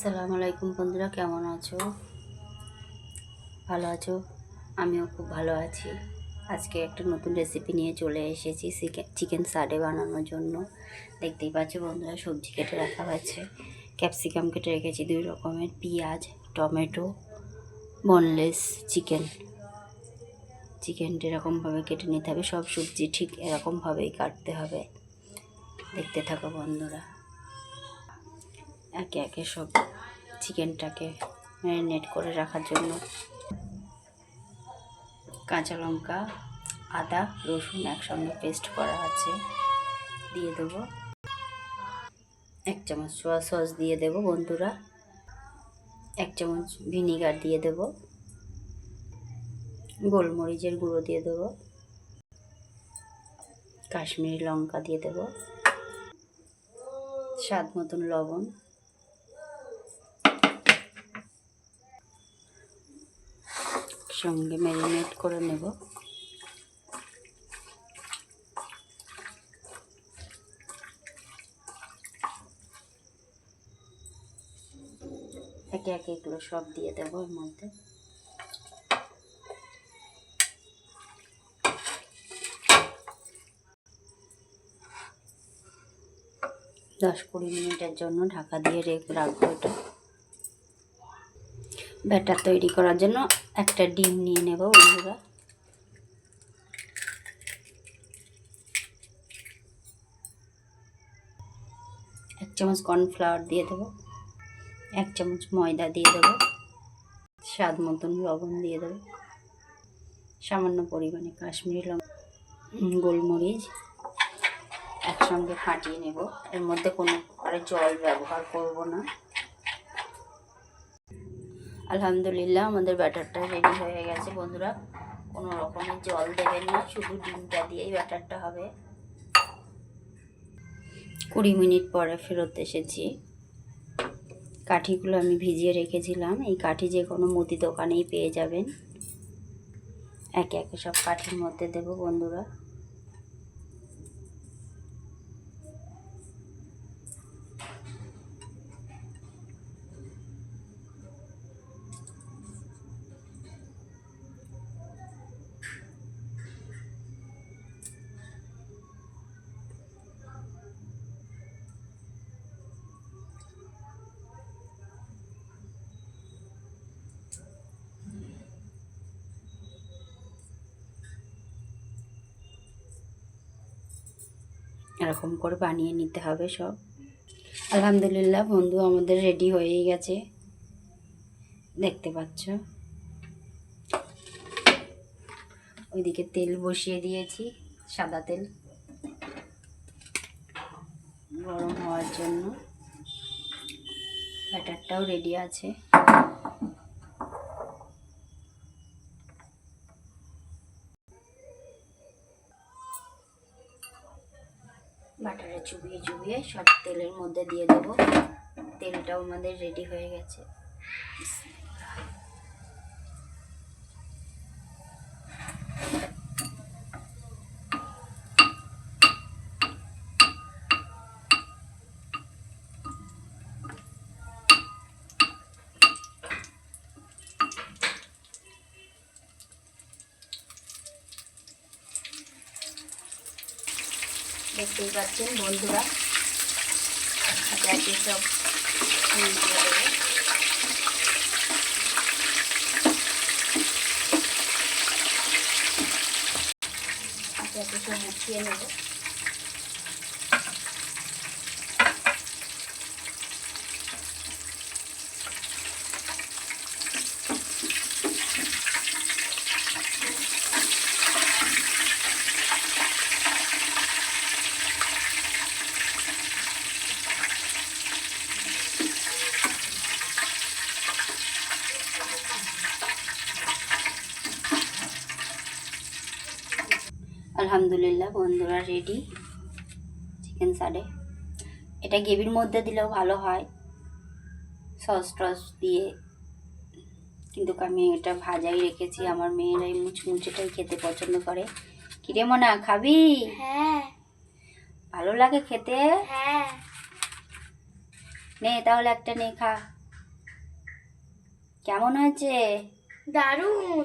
আসসালামু আলাইকুম বন্ধুরা, কেমন আছো? ভালো আছো? আমিও খুব ভালো আছি। আজকে একটা নতুন রেসিপি নিয়ে চলে এসেছি চিকেন সাডে বানানোর জন্য। দেখতেই পাচ্ছ বন্ধুরা, সবজি কেটে রাখা হয়েছে, ক্যাপসিকাম কেটে রেখেছি 2 রকমের, পেঁয়াজ, টমেটো, বোনলেস চিকেনটা এরকমভাবে কেটে নিতে হবে। সব সবজি ঠিক এরকমভাবেই কাটতে হবে। দেখতে থাকো বন্ধুরা। একে একে সব চিকেনটাকে ম্যারিনেট করে রাখার জন্য কাঁচা লঙ্কা, আদা, রসুন একসঙ্গে পেস্ট করা আছে, দিয়ে দেবো। 1 চামচ সোয়া সস দিয়ে দেবো বন্ধুরা। 1 চামচ ভিনিগার দিয়ে দেবো। গোলমরিচের গুঁড়ো দিয়ে দেবো। কাশ্মীরি লঙ্কা দিয়ে দেবো। স্বাদ মতন লবণ। সঙ্গে ম্যারিনেট করে নেব। একে একে এগুলো সব দিয়ে দেবো এর মধ্যে। দশ 20 মিনিটের জন্য ঢাকা দিয়ে রাখবো এটা। ব্যাটার তৈরি করার জন্য একটা ডিম নিয়ে নেব বন্ধুরা। এক চামচ কর্নফ্লাওয়ার দিয়ে দেবো। 1 চামচ ময়দা দিয়ে দেবো। স্বাদ মতন লবণ দিয়ে দেবো। সামান্য পরিমাণে কাশ্মীরি লঙ্কা, গোলমরিচ একসঙ্গে ফাটিয়ে নেব। এর মধ্যে কোনো জল ব্যবহার করব না। আলহামদুলিল্লাহ, আমাদের ব্যাটারটা রেডি হয়ে গেছে বন্ধুরা। কোনো রকমের জল দেবেন না, শুধু ডিমটা দিয়েই ব্যাটারটা হবে। 20 মিনিট পরে ফেরত এসেছি। কাঠিগুলো আমি ভিজিয়ে রেখেছিলাম। এই কাঠি যে কোনো মুদি দোকানেই পেয়ে যাবেন। একে একে সব কাঠির মধ্যে দেব বন্ধুরা। এরকম করে বানিয়ে নিতে হবে সব। আলহামদুলিল্লাহ বন্ধু, আমাদের রেডি হয়েই গেছে, দেখতে পাচ্ছ। ওইদিকে তেল বসিয়ে দিয়েছি, সাদা তেল গরম হওয়ার জন্য। ব্যাটারটাও রেডি আছে। বাটারে চুবিয়ে চুবিয়ে সব তেলের মধ্যে দিয়ে দেব। তেলটাও আমাদের রেডি হয়ে গেছে। দেখতেই পাচ্ছেন বন্ধুরা, একে সব মিশিয়ে দেবো। একে সব মুছিয়ে নেব। আলহামদুলিল্লাহ বন্ধুরা, রেডি চিকেন সাডে। এটা গ্রেভির মধ্যে দিলেও ভালো হয়, সস টস দিয়ে, কিন্তু আমি এটা ভাজাই রেখেছি। আমার মেয়েরা এই মুচমুচেটাই খেতে পছন্দ করে। কিরে মনা, খাবি? হ্যাঁ। ভালো লাগে খেতে? হ্যাঁ। নে তাহলে একটা নে, খা। কেমন হয়েছে? দারুণ।